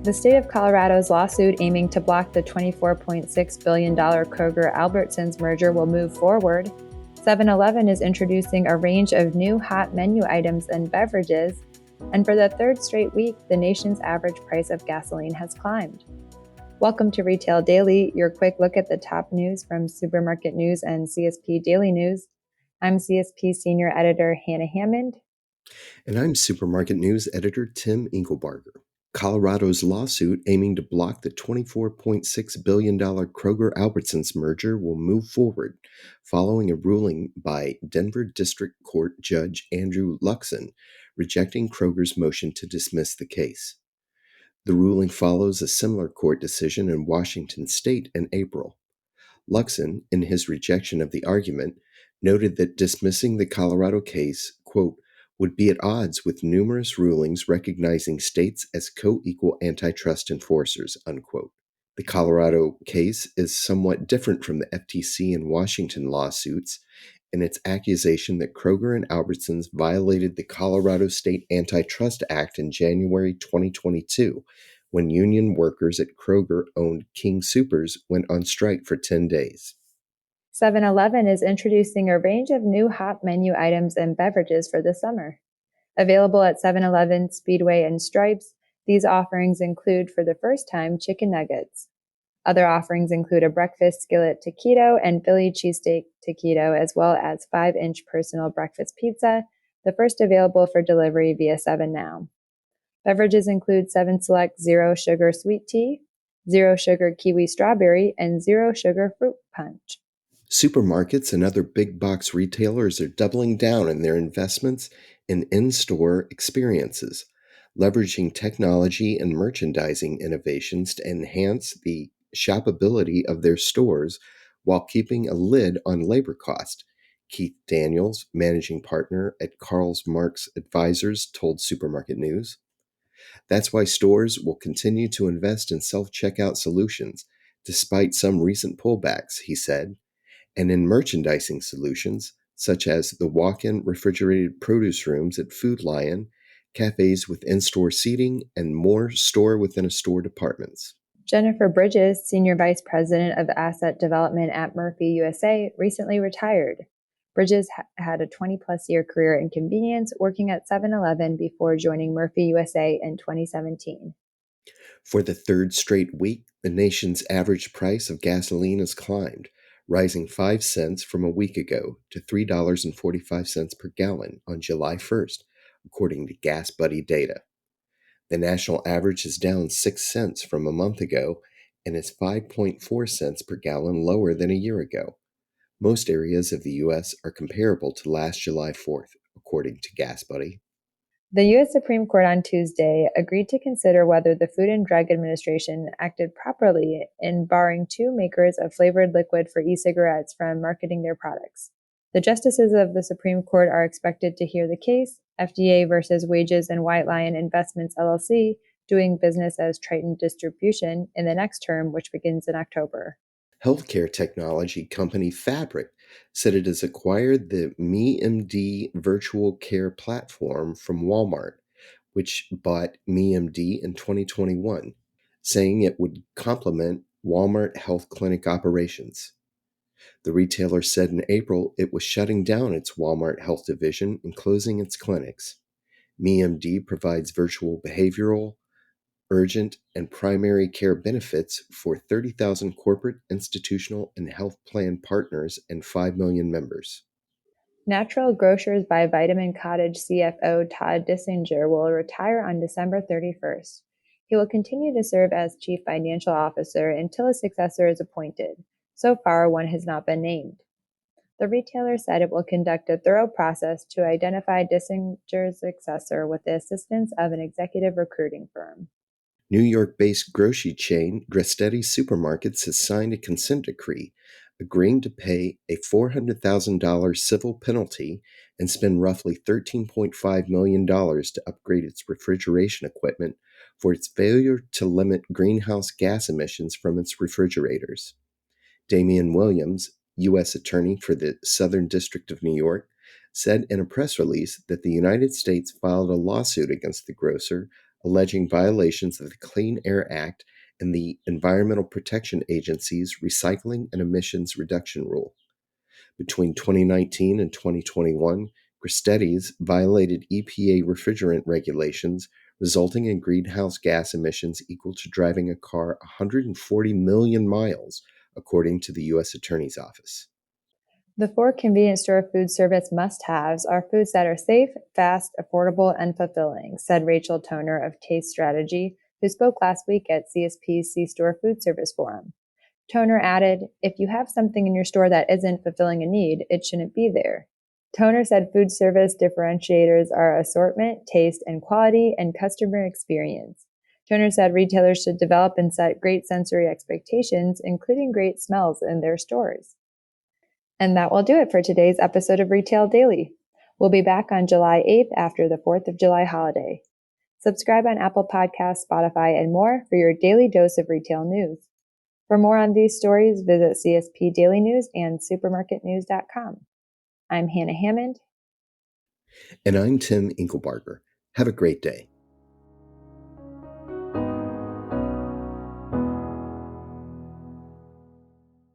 The state of Colorado's lawsuit aiming to block the $24.6 billion Kroger Albertsons merger will move forward. 7-Eleven is introducing a range of new hot menu items and beverages. And for the third straight week, the nation's average price of gasoline has climbed. Welcome to Retail Daily, your quick look at the top news from Supermarket News and CSP Daily News. I'm CSP Senior Editor Hannah Hammond. And I'm Supermarket News Editor Tim Engelbarger. Colorado's lawsuit aiming to block the $24.6 billion Kroger Albertsons merger will move forward following a ruling by Denver District Court Judge Andrew Luxon rejecting Kroger's motion to dismiss the case. The ruling follows a similar court decision in Washington state in April. Luxon, in his rejection of the argument, noted that dismissing the Colorado case, quote, would be at odds with numerous rulings recognizing states as co-equal antitrust enforcers, unquote. The Colorado case is somewhat different from the FTC and Washington lawsuits in its accusation that Kroger and Albertsons violated the Colorado State Antitrust Act in January 2022, when union workers at Kroger-owned King Soopers went on strike for 10 days. 7-Eleven is introducing a range of new hot menu items and beverages for the summer. Available at 7-Eleven, Speedway, and Stripes, these offerings include, for the first time, chicken nuggets. Other offerings include a breakfast skillet taquito and Philly cheesesteak taquito, as well as 5-inch personal breakfast pizza, the first available for delivery via 7NOW. Beverages include 7 Select Zero Sugar Sweet Tea, Zero Sugar Kiwi Strawberry, and Zero Sugar Fruit Punch. Supermarkets and other big box retailers are doubling down in their investments in-store experiences, leveraging technology and merchandising innovations to enhance the shoppability of their stores while keeping a lid on labor cost. Keith Daniels, managing partner at Karl Marx Advisors, told Supermarket News. That's why stores will continue to invest in self-checkout solutions, despite some recent pullbacks, he said, and in merchandising solutions, such as the walk-in refrigerated produce rooms at Food Lion, cafes with in-store seating, and more store-within-a-store departments. Jennifer Bridges, Senior Vice President of Asset Development at Murphy USA, recently retired. Bridges had a 20-plus year career in convenience, working at 7-Eleven before joining Murphy USA in 2017. For the third straight week, the nation's average price of gasoline has climbed, rising 5 cents from a week ago to $3.45 per gallon on July 1st, according to Gas Buddy data. The national average is down 6 cents from a month ago and is 5.4 cents per gallon lower than a year ago. Most areas of the U.S. are comparable to last July 4th, according to Gas Buddy. The U.S. Supreme Court on Tuesday agreed to consider whether the Food and Drug Administration acted properly in barring 2 makers of flavored liquid for e-cigarettes from marketing their products. The justices of the Supreme Court are expected to hear the case, FDA versus Wages and White Lion Investments LLC, doing business as Triton Distribution, in the next term, which begins in October. Healthcare technology company Fabric said it has acquired the MeMD virtual care platform from Walmart, which bought MeMD in 2021, saying it would complement Walmart health clinic operations. The retailer said in April it was shutting down its Walmart health division and closing its clinics. MeMD provides virtual behavioral, urgent, and primary care benefits for 30,000 corporate, institutional, and health plan partners and 5 million members. Natural Grocers by Vitamin Cottage CFO Todd Dissinger will retire on December 31st. He will continue to serve as Chief Financial Officer until a successor is appointed. So far, one has not been named. The retailer said it will conduct a thorough process to identify Dissinger's successor with the assistance of an executive recruiting firm. New York-based grocery chain Grestetti Supermarkets has signed a consent decree agreeing to pay a $400,000 civil penalty and spend roughly $13.5 million to upgrade its refrigeration equipment for its failure to limit greenhouse gas emissions from its refrigerators. Damian Williams, U.S. Attorney for the Southern District of New York, said in a press release that the United States filed a lawsuit against the grocer alleging violations of the Clean Air Act and the Environmental Protection Agency's Recycling and Emissions Reduction Rule. Between 2019 and 2021, Crestetti's violated EPA refrigerant regulations, resulting in greenhouse gas emissions equal to driving a car 140 million miles, according to the U.S. Attorney's Office. The four convenience store food service must-haves are foods that are safe, fast, affordable, and fulfilling, said Rachel Toner of Taste Strategy, who spoke last week at CSP's C-Store Food Service Forum. Toner added, "If you have something in your store that isn't fulfilling a need, it shouldn't be there." Toner said food service differentiators are assortment, taste, and quality, and customer experience. Toner said retailers should develop and set great sensory expectations, including great smells in their stores. And that will do it for today's episode of Retail Daily. We'll be back on July 8th after the 4th of July holiday. Subscribe on Apple Podcasts, Spotify, and more for your daily dose of retail news. For more on these stories, visit CSP Daily News and supermarketnews.com. I'm Hannah Hammond. And I'm Tim Inkelbarger. Have a great day.